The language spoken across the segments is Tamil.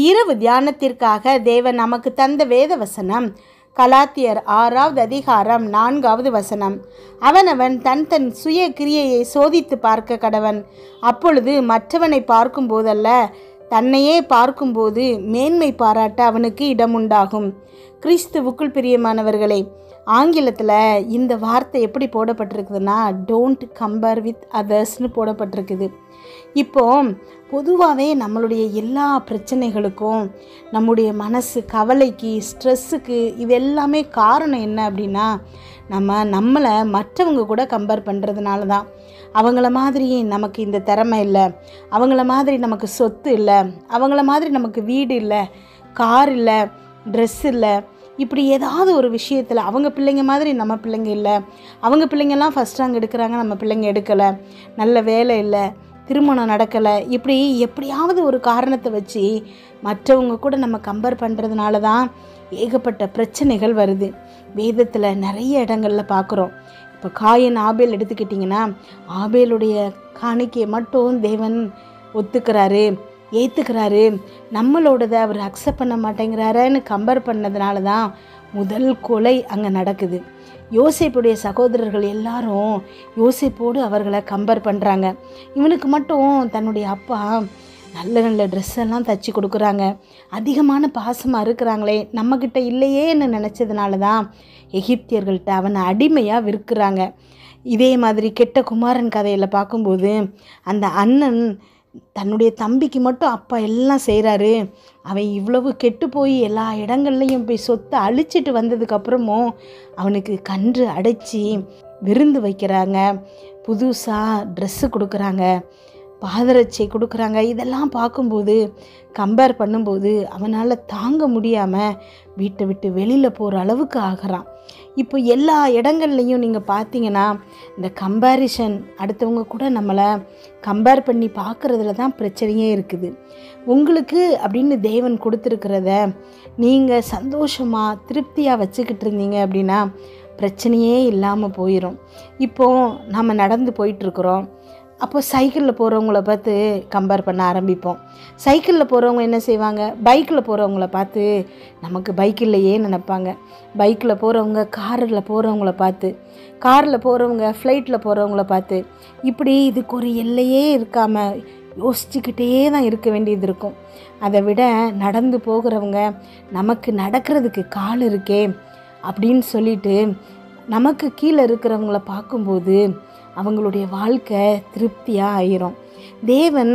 இரவு தியானத்திற்காக தேவன் நமக்கு தந்த வேத வசனம் கலாத்தியர் 6வது அதிகாரம் 4வது வசனம். அவனவன் தன் தன் சுய கிரியையை சோதித்து பார்க்க கடவன். அப்பொழுது மற்றவனை பார்க்கும் போதல்ல, தன்னையே பார்க்கும்போது மேன்மை பாராட்ட அவனுக்கு இடமுண்டாகும். கிறிஸ்துவுக்குள் பிரியமானவர்களே, ஆங்கிலத்தில் இந்த வார்த்தை எப்படி போடப்பட்டிருக்குதுன்னா, டோன்ட் கம்பேர் வித் அதர்ஸ்னு போடப்பட்டிருக்குது. இப்போ பொதுவாகவே நம்மளுடைய எல்லா பிரச்சனைகளுக்கும், நம்முடைய மனசு கவலைக்கு, ஸ்ட்ரெஸ்ஸுக்கு, இது எல்லாமே காரணம் என்ன அப்படின்னா, நம்மளை மற்றவங்க கூட கம்பேர் பண்ணுறதுனால தான். அவங்கள மாதிரி நமக்கு இந்த திறமை இல்லை, அவங்கள மாதிரி நமக்கு சொத்து இல்லை, அவங்கள மாதிரி நமக்கு வீடு இல்லை, கார் இல்லை, ட்ரெஸ் இல்லை, இப்படி ஏதாவது ஒரு விஷயத்தில் அவங்க பிள்ளைங்க மாதிரி நம்ம பிள்ளைங்க இல்லை, அவங்க பிள்ளைங்கள்லாம் ஃபஸ்ட் ரேங்க் எடுக்கிறாங்க, நம்ம பிள்ளைங்க எடுக்கலை, நல்ல வேலை இல்லை, திருமணம் நடக்கலை, இப்படி எப்படியாவது ஒரு காரணத்தை வச்சு மற்றவங்க கூட நம்ம கம்பேர் பண்ணுறதுனால தான் ஏகப்பட்ட பிரச்சனைகள் வருது. வேதத்தில் நிறைய இடங்களில் பார்க்குறோம். இப்போ காயின் ஆபேல் எடுத்துக்கிட்டிங்கன்னா, ஆபேலுடைய காணிக்கையை மட்டும் தேவன் ஒத்துக்கிறாரு, ஏற்றுக்கிறாரு, நம்மளோடதை அவர் அக்செப்ட் பண்ண மாட்டேங்கிறாருன்னு கம்பேர் பண்ணதுனால தான் முதல் கொலை அங்கே நடக்குது. யோசேப்புடைய சகோதரர்கள் எல்லாரும் யோசேப்போடு அவர்களை கம்பேர் பண்ணுறாங்க. இவனுக்கு மட்டும் தன்னுடைய அப்பா நல்ல நல்ல ட்ரெஸ்ஸெல்லாம் தைச்சி கொடுக்குறாங்க, அதிகமான பாசமாக இருக்கிறாங்களே, நம்மக்கிட்ட இல்லையேன்னு நினச்சதுனால தான் எகிப்தியர்கள்ட்ட அவனை அடிமையாக விற்கிறாங்க. இதே மாதிரி கெட்ட குமாரன் கதையில் பார்க்கும்போது, அந்த அண்ணன் தன்னுடைய தம்பிக்கு மட்டும் அப்பா எல்லாம் செய்கிறாரு, அவன் இவ்வளவு கெட்டு போய் எல்லா இடங்கள்லையும் போய் சொத்தை அழிச்சிட்டு வந்ததுக்கப்புறமும் அவனுக்கு கன்று அடைச்சி விருந்து வைக்கிறாங்க, புதுசாக ட்ரெஸ்ஸு கொடுக்குறாங்க, பாதரட்சை கொடுக்குறாங்க. இதெல்லாம் பார்க்கும்போது, கம்பேர் பண்ணும்போது அவனால் தாங்க முடியாமல் வீட்டை விட்டு வெளியில் போகிற அளவுக்கு ஆகிறான். இப்போ எல்லா இடங்கள்லையும் நீங்கள் பார்த்தீங்கன்னா, இந்த கம்பேரிஷன், அடுத்தவங்க கூட நம்மளை கம்பேர் பண்ணி பார்க்குறதுல தான் பிரச்சனையே இருக்குது. உங்களுக்கு அப்படின்னு தேவன் கொடுத்துருக்கிறத நீங்கள் சந்தோஷமாக திருப்தியாக வச்சுக்கிட்டு இருந்தீங்க அப்படின்னா பிரச்சனையே இல்லாமல் போயிடும். இப்போது நம்ம நடந்து போயிட்டுருக்குறோம், அப்போ சைக்கிளில் போகிறவங்கள பார்த்து கம்பேர் பண்ண ஆரம்பிப்போம். சைக்கிளில் போகிறவங்க என்ன செய்வாங்க, பைக்கில் போகிறவங்கள பார்த்து நமக்கு பைக் இல்லையே நினைப்பாங்க. பைக்கில் போகிறவங்க காரில் போகிறவங்கள பார்த்து, காரில் போகிறவங்க ஃப்ளைட்டில் போகிறவங்கள பார்த்து, இப்படி இதுக்கு ஒரு எல்லையே இருக்காமல் யோசிச்சுக்கிட்டே தான் இருக்க வேண்டியது இருக்கும். அதை விட நடந்து போகிறவங்க நமக்கு நடக்கிறதுக்கு கால் இருக்கே அப்படின்னு சொல்லிட்டு நமக்கு கீழே இருக்கிறவங்கள பார்க்கும்போது அவங்களுடைய வாழ்க்கை திருப்தியாக ஆயிரும். தேவன்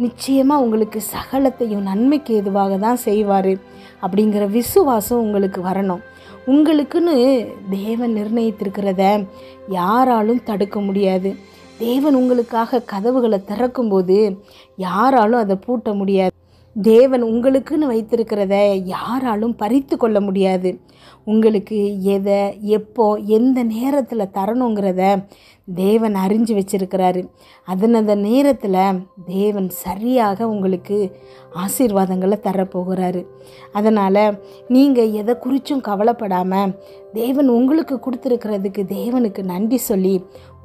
நிச்சயமாக உங்களுக்கு சகலத்தையும் நன்மைக்கு எதுவாக தான் செய்வார் அப்படிங்கிற விசுவாசம் உங்களுக்கு வரணும். உங்களுக்குன்னு தேவன் நிர்ணயித்திருக்கிறத யாராலும் தடுக்க முடியாது. தேவன் உங்களுக்காக கதவுகளை திறக்கும்போது யாராலும் அதை பூட்ட முடியாது. தேவன் உங்களுக்குன்னு வைத்திருக்கிறத யாராலும் பறித்து கொள்ள முடியாது. உங்களுக்கு எதை, எப்போ, எந்த நேரத்தில் தரணுங்கிறத தேவன் அறிஞ்சு வச்சிருக்கிறாரு. அந்த நேரத்தில் தேவன் சரியாக உங்களுக்கு ஆசீர்வாதங்களை தரப்போகிறாரு. அதனால் நீங்கள் எதை குறித்தும் கவலைப்படாமல் தேவன் உங்களுக்கு கொடுத்துருக்கிறதுக்கு தேவனுக்கு நன்றி சொல்லி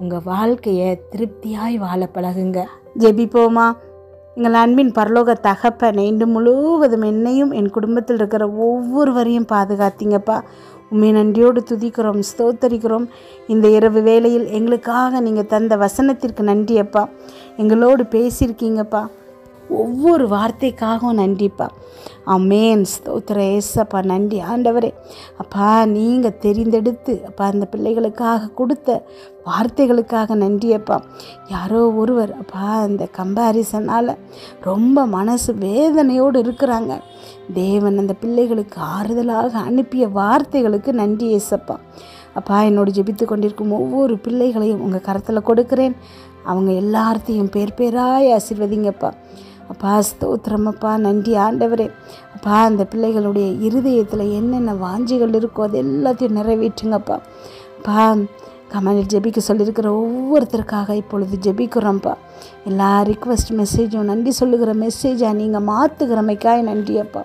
உங்கள் வாழ்க்கையை திருப்தியாய் வாழ பழகுங்க. ஜெபிப்போமா. எங்கள் அன்பின் பரலோக தகப்பனே, இன்று முழுவதும் என்னையும் என் குடும்பத்தில் இருக்கிற ஒவ்வொருவரையும் பாதுகாத்தீங்கப்பா. உண்மை நன்றியோடு துதிக்கிறோம், ஸ்தோத்தரிக்கிறோம். இந்த இரவு வேளையில் எங்களுக்காக நீங்கள் தந்த வசனத்திற்கு நன்றியப்பா. எங்களோடு பேசியிருக்கீங்கப்பா, ஒவ்வொரு வார்த்தைக்காகவும் நன்றிப்பா. ஆமென். ஸ்தோத்திர ஏசப்பா, நன்றி ஆண்டவரே. அப்பா, நீங்கள் தெரிந்தெடுத்து அப்பா அந்த பிள்ளைகளுக்காக கொடுத்த வார்த்தைகளுக்காக நன்றியப்பா. யாரோ ஒருவர் அப்பா இந்த கம்பேரிசனால் ரொம்ப மனசு வேதனையோடு இருக்கிறாங்க. தேவன் அந்த பிள்ளைகளுக்கு ஆறுதலாக அனுப்பிய வார்த்தைகளுக்கு நன்றி ஏசப்பா. அப்பா, என்னோடு ஜெபித்து கொண்டிருக்கும் ஒவ்வொரு பிள்ளைகளையும் உங்கள் கரத்தில் கொடுக்கிறேன். அவங்க எல்லார்த்தையும் பேர் பேராய் ஆசீர்வதிங்கப்பா. அப்பா, ஸ்தோத்திரமப்பா, நன்றி ஆண்டவரே. அப்பா, அந்த பிள்ளைகளுடைய இருதயத்தில் என்னென்ன வாஞ்சிகள் இருக்கோ அது எல்லாத்தையும் நிறைவேற்றுங்கப்பா. அப்பா, கமெண்டில் ஜெபிக்க சொல்லியிருக்கிற ஒவ்வொருத்தருக்காக இப்பொழுது ஜெபிக்கிறோம்ப்பா. எல்லா ரிக்வெஸ்ட் மெசேஜும் நன்றி சொல்லுகிற மெசேஜாக நீங்கள் மாற்றுகிறமைக்காய் நன்றியப்பா.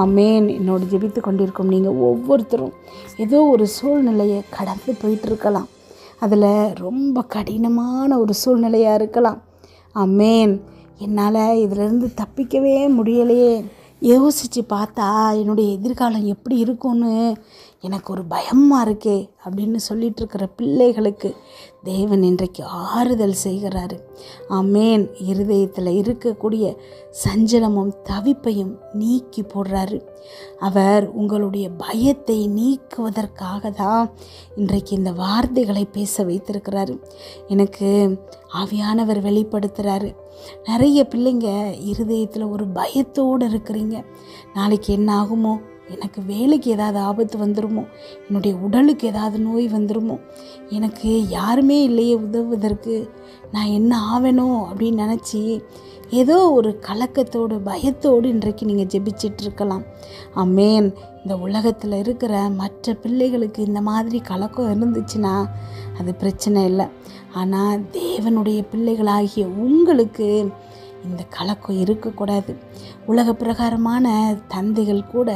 ஆமென். என்னோடு ஜெபித்து கொண்டிருக்கும் நீங்கள் ஒவ்வொருத்தரும் ஏதோ ஒரு சூழ்நிலையை கடந்து போயிட்டுருக்கலாம். அதில் ரொம்ப கடினமான ஒரு சூழ்நிலையாக இருக்கலாம். ஆமென். என்னால் இதிலிருந்து தப்பிக்கவே முடியலையே, யோசித்து பார்த்தா என்னுடைய எதிர்காலம் எப்படி இருக்கும்னு எனக்கு ஒரு பயமாக இருக்கே அப்படின்னு சொல்லிகிட்ருக்கிற பிள்ளைகளுக்கு தேவன் இன்றைக்கு ஆறுதல் செய்கிறாரு. ஆமேன். இருதயத்தில் இருக்கக்கூடிய சஞ்சலமும் தவிப்பையும் நீக்கி போடுறாரு. அவர் உங்களுடைய பயத்தை நீக்குவதற்காக தான் இன்றைக்கு இந்த வார்த்தைகளை பேச வைத்திருக்கிறாரு. எனக்கு ஆவியானவர் வெளிப்படுத்துகிறாரு. நிறைய பிள்ளைங்க இருதயத்தில் ஒரு பயத்தோடு இருக்கிறீங்க. நாளைக்கு என்ன ஆகுமோ, எனக்கு வேலைக்கு ஏதாவது ஆபத்து வந்துடுமோ, என்னுடைய உடலுக்கு ஏதாவது நோய் வந்துடுமோ, எனக்கு யாருமே இல்லையே உதவுவதற்கு, நான் என்ன ஆவேனோ அப்படின்னு நினச்சி ஏதோ ஒரு கலக்கத்தோடு பயத்தோடு இன்றைக்கு நீங்கள் ஜெபிச்சிட்ருக்கலாம். ஆமேன். இந்த உலகத்தில் இருக்கிற மற்ற பிள்ளைகளுக்கு இந்த மாதிரி கலக்கம் இருந்துச்சுன்னா அது பிரச்சனை இல்லை. ஆனால் தேவனுடைய பிள்ளைகளாகிய உங்களுக்கு இந்த கலக்கம் இருக்கக்கூடாது. உலக பிரகாரமான தந்தைகள் கூட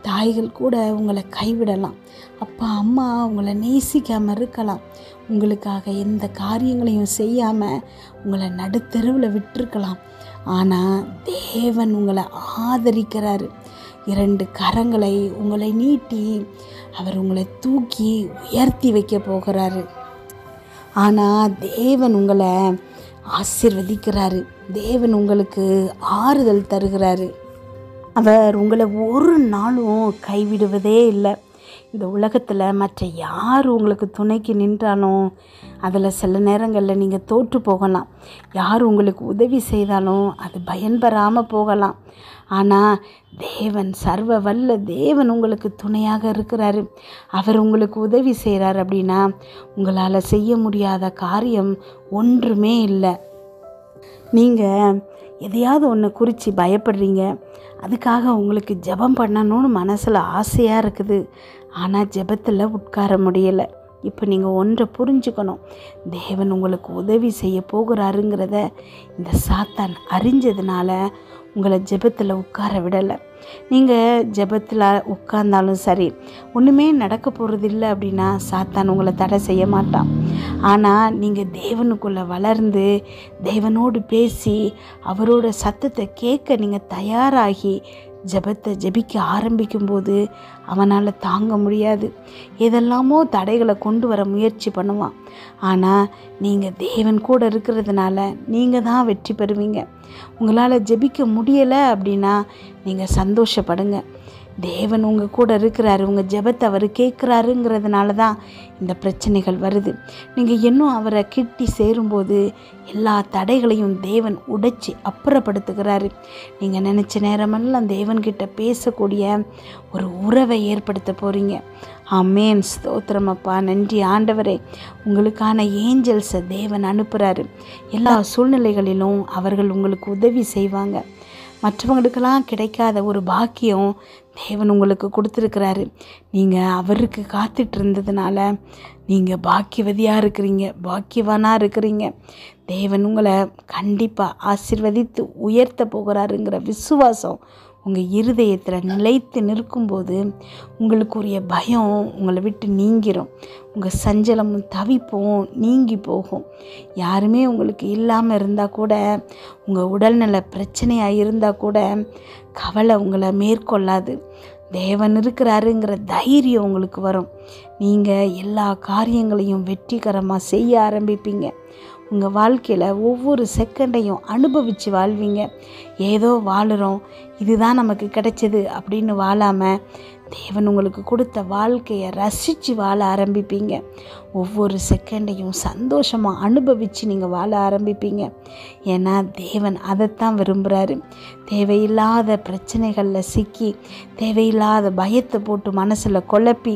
தாய்கள் கூட உங்களை கைவிடலாம். அப்பா அம்மா உங்களை நேசிக்காமல் இருக்கலாம். உங்களுக்காக எந்த காரியங்களையும் செய்யாமல் உங்களை நடுத்தெருவில் விட்டுருக்கலாம். ஆனால் தேவன் உங்களை ஆதரிக்கிறாரு. 2 கரங்களை உங்களை நீட்டி அவர் உங்களை தூக்கி உயர்த்தி வைக்க போகிறாரு. ஆனால் தேவன் உங்களை ஆசீர்வதிக்கிறாரு. தேவன் உங்களுக்கு ஆறுதல் தருகிறாரு. அவர் உங்களை ஒரு நாளும் கைவிடுவதே இல்லை. இந்த உலகத்தில் மற்ற யார் உங்களுக்கு துணைக்கு நின்றாலும் அதில் சில நேரங்களில் நீங்கள் தோற்று போகலாம். யார் உங்களுக்கு உதவி செய்தாலும் அது பயன்பெறாமல் போகலாம். ஆனால் தேவன், சர்வ வல்ல தேவன் உங்களுக்கு துணையாக இருக்கிறாரு. அவர் உங்களுக்கு உதவி செய்கிறார் அப்படின்னா உங்களால் செய்ய முடியாத காரியம் ஒன்றுமே இல்லை. நீங்கள் எதையாவது ஒன்று குறித்து பயப்படுறீங்க. அதுக்காக உங்களுக்கு ஜெபம் பண்ணணும்னு மனசில் ஆசையாக இருக்குது. ஆனால் ஜெபத்தில் உட்கார முடியலை. இப்போ நீங்கள் ஒன்றை புரிஞ்சுக்கணும். தேவன் உங்களுக்கு உதவி செய்ய போகிறாருங்கிறத இந்த சாத்தான் அறிஞ்சதுனால உங்களை ஜெபத்தில் உட்கார விடலை. நீங்கள் ஜெபத்தில் உட்கார்ந்தாலும் சரி, ஒன்றுமே நடக்க போகிறது இல்லை அப்படின்னா சாத்தான் உங்களை தடை செய்ய மாட்டான். ஆனால் நீங்கள் தேவனுக்குள்ளே வளர்ந்து தேவனோடு பேசி அவரோட சத்தத்தை கேட்க நீங்கள் தயாராகி ஜெபத்தை ஜெபிக்க ஆரம்பிக்கும்போது அவனால் தாங்க முடியாது. எதெல்லாமோ தடைகளை கொண்டு வர முயற்சி பண்ணுவான். ஆனால் நீங்கள் தேவன் கூட இருக்கிறதுனால நீங்கள் தான் வெற்றி பெறுவீங்க. உங்களால் ஜெபிக்க முடியலை அப்படின்னா நீங்கள் சந்தோஷப்படுங்க. தேவன் உங்கள் கூட இருக்கிறாரு. உங்கள் ஜெபத்தை அவர் கேட்குறாருங்கிறதுனால தான் இந்த பிரச்சனைகள் வருது. நீங்கள் இன்னும் அவரை கிட்டி சேரும்போது எல்லா தடைகளையும் தேவன் உடைச்சி அப்புறப்படுத்துகிறாரு. நீங்கள் நினச்ச நேரமெல்லாம் தேவன்கிட்ட பேசக்கூடிய ஒரு உறவை ஏற்படுத்த போகிறீங்க. ஆமேன். ஸ்தோத்திரம் அப்பா. நன்றி ஆண்டவரே. உங்களுக்கான ஏஞ்சல்ஸை தேவன் அனுப்புகிறாரு. எல்லா சூழ்நிலைகளிலும் அவர்கள் உங்களுக்கு உதவி செய்வாங்க. மற்றவங்களுக்கெல்லாம் கிடைக்காத ஒரு பாக்கியம் தேவன் உங்களுக்கு கொடுத்துருக்கிறாரு. நீங்கள் அவருக்கு காத்துட்டு இருந்ததுனால நீங்கள் பாக்கியவதியாக இருக்கிறீங்க, பாக்கியவானாக இருக்கிறீங்க. தேவன் உங்களை கண்டிப்பாக ஆசீர்வதித்து உயர்த்த போகிறாருங்கிற விசுவாசம் உங்கள் இருதயத்தில் நிலைத்து நிற்கும்போது உங்களுக்குரிய பயம் உங்களை விட்டு நீங்கிரும். உங்கள் சஞ்சலமும் தவிப்பும் நீங்கி போகும். யாருமே உங்களுக்கு இல்லாமல் இருந்தால் கூட, உங்கள் உடல்நல பிரச்சனையாக இருந்தால் கூட கவலை உங்களை மேற்கொள்ளாது. தேவன் இருக்கிறாருங்கிற தைரியம் உங்களுக்கு வரும். நீங்கள் எல்லா காரியங்களையும் வெற்றிகரமாக செய்ய ஆரம்பிப்பீங்க. உங்கள் வாழ்க்கையில் ஒவ்வொரு செகண்டையும் அனுபவித்து வாழ்வீங்க. ஏதோ வாழுறோம், இதுதான் நமக்கு கிடைச்சது அப்படின்னு வாழாமல் தேவன் உங்களுக்கு கொடுத்த வாழ்க்கையை ரசித்து வாழ ஆரம்பிப்பீங்க. ஒவ்வொரு செகண்டையும் சந்தோஷமாக அனுபவித்து நீங்கள் வாழ ஆரம்பிப்பீங்க. ஏன்னா தேவன் அதைத்தான் விரும்புகிறாரு. தேவையில்லாத பிரச்சனைகளில் சிக்கி தேவையில்லாத பயத்தை போட்டு மனசில் குழப்பி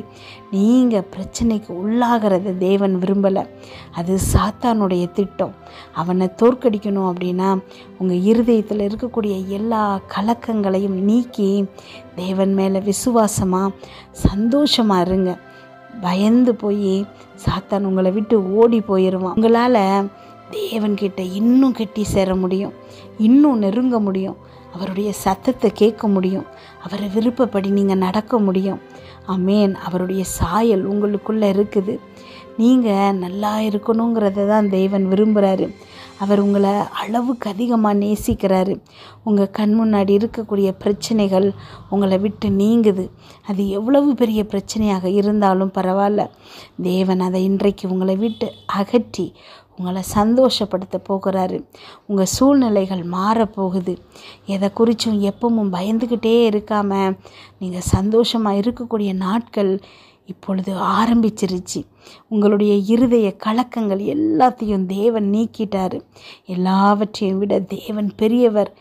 நீங்கள் பிரச்சனைக்கு உள்ளாகிறத தேவன் விரும்பலை. அது சாத்தானுடைய திட்டம். அவனை தோற்கடிக்கணும் அப்படின்னா உங்கள் இருதயத்தில் இருக்கக்கூடிய எல்லா கலக்கங்களையும் நீக்கி தேவன் மேலே விசுவாசமாக சந்தோஷமாக இருங்க. பயந்து போய் சாத்தான் உங்களை விட்டு ஓடி போயிடுவான். உங்களால் தேவன்கிட்ட இன்னும் கெட்டி சேர முடியும், இன்னும் நெருங்க முடியும், அவருடைய சத்தத்தை கேட்க முடியும், அவரை விருப்பப்படி நீங்கள் நடக்க முடியும். ஆமேன். அவருடைய சாயல் உங்களுக்குள்ளே இருக்குது. நீங்கள் நல்லா இருக்கணுங்கிறத தான் தேவன் விரும்புகிறாரு. அவர் உங்களை அளவுக்கு அதிகமாக நேசிக்கிறாரு. உங்கள் கண் முன்னாடி இருக்கக்கூடிய பிரச்சனைகள் உங்களை விட்டு நீங்குது. அது எவ்வளவு பெரிய பிரச்சனையாக இருந்தாலும் பரவாயில்ல, தேவன் அதை இன்றைக்கு உங்களை விட்டு அகற்றி உங்களை சந்தோஷப்படுத்த போகிறாரு. உங்கள் சூழ்நிலைகள் மாறப்போகுது. எதை குறித்தும் எப்பவும் பயந்துக்கிட்டே இருக்காமல் நீங்கள் சந்தோஷமாக இருக்கக்கூடிய நாட்கள் இப்பொழுது ஆரம்பிச்சிருச்சு. உங்களுடைய இருதய கலக்கங்கள் எல்லாத்தையும் தேவன் நீக்கிட்டார். எல்லாவற்றையும் விட தேவன் பெரியவர்.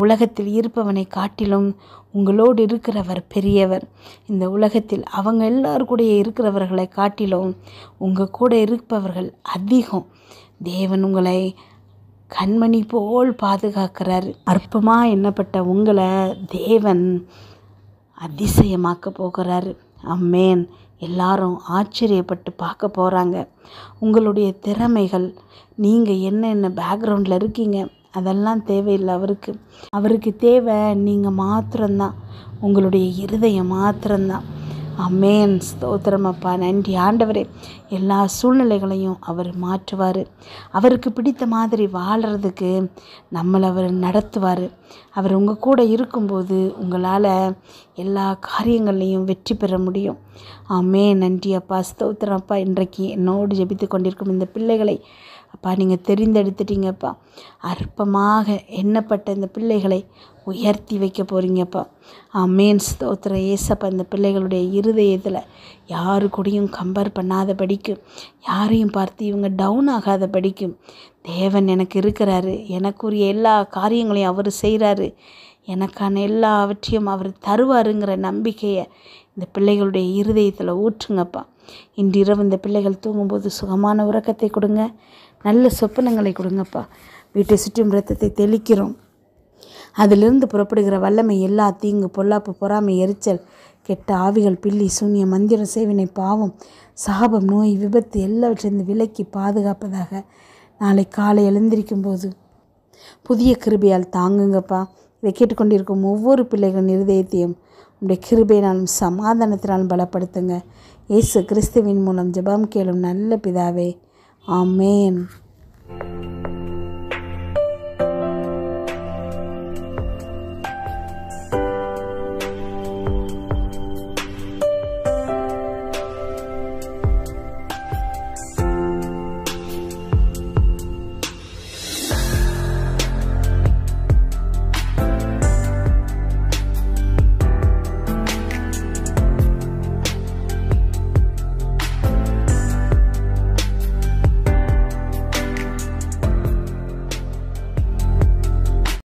உலகத்தில் இருப்பவனை காட்டிலும் உங்களோடு இருக்கிறவர் பெரியவர். இந்த உலகத்தில் அவங்க எல்லாரும் கூட இருக்கிறவர்களை காட்டிலும் உங்கள் கூட இருப்பவர்கள் அதிகம். தேவன் உங்களை கண்மணி போல் பாதுகாக்கிறார். அற்பமாக எண்ணப்பட்ட உங்களை தேவன் அதிசயமாக்க போகிறாரு. ஆமென். எல்லாரும் ஆச்சரியப்பட்டு பார்க்க போகிறாங்க. உங்களுடைய திறமைகள், நீங்கள் என்னென்ன பேக்ரவுண்டில் இருக்கீங்க அதெல்லாம் தேவையில்லை அவருக்கு தேவை நீங்கள் மாத்திரம்தான், உங்களுடைய இருதயம் மாத்திரம்தான். ஆமென். ஸ்தோத்திரம் அப்பா. நன்றி ஆண்டவரே. எல்லா சூழ்நிலைகளையும் அவர் மாற்றுவார். அவருக்கு பிடித்த மாதிரி வாழறதுக்கு நம்மளை அவர் நடத்துவார். அவர் உங்கள் கூட இருக்கும்போது உங்களால் எல்லா காரியங்கள்லையும் வெற்றி பெற முடியும். ஆமென். நன்றி அப்பா. ஸ்தோத்திரம் அப்பா. இன்றைக்கு என்னோடு ஜெபித்து கொண்டிருக்கும் இந்த பிள்ளைகளை அப்பா நீங்கள் தெரிந்தெடுத்துட்டீங்கப்பா. அற்பமாக எண்ணப்பட்ட இந்த பிள்ளைகளை உயர்த்தி வைக்க போகிறீங்கப்பா. ஆமென். ஸ்தோத்திரம் ஏசப்பா. இந்த பிள்ளைகளுடைய இருதயத்தில் யாரு கூடயும் கம்பேர் பண்ணாத படிக்கும், யாரையும் பார்த்து இவங்க டவுன் ஆகாத படிக்கும். தேவன் எனக்கு இருக்கிறாரு, எனக்குரிய எல்லா காரியங்களையும் அவர் செய்கிறாரு, எனக்கான எல்லாவற்றையும் அவர் தருவாருங்கிற நம்பிக்கையை இந்த பிள்ளைகளுடைய இருதயத்தில் ஊற்றுங்கப்பா. இன்றிரவு இந்த பிள்ளைகள் தூங்கும்போது சுகமான உறக்கத்தை கொடுங்க, நல்ல சொப்பனங்களை கொடுங்கப்பா. வீட்டை சுற்றும் இரத்தத்தை தெளிக்கிறோம். அதிலிருந்து புறப்படுகிற வல்லமை எல்லா தீங்கு, பொல்லாப்பு, பொறாமை, எரிச்சல், கெட்ட ஆவிகள், பில்லி, சூன்யம், மந்திரம், சேவினை, பாவம், சாபம், நோய், விபத்து எல்லாவற்றிலிருந்து விலக்கி பாதுகாப்பதாக. நாளை காலை எழுந்திருக்கும் போது புதிய கிருபையால் தாங்குங்கப்பா. இதை கேட்டுக்கொண்டிருக்கும் ஒவ்வொரு பிள்ளைகளின் இருதயத்தையும் உடைய கிருபையினாலும் சமாதானத்தினாலும் பலப்படுத்துங்க. இயேசு கிறிஸ்துவின் மூலம் ஜெபம் கேளும் நல்ல பிதாவே. ஆமென்.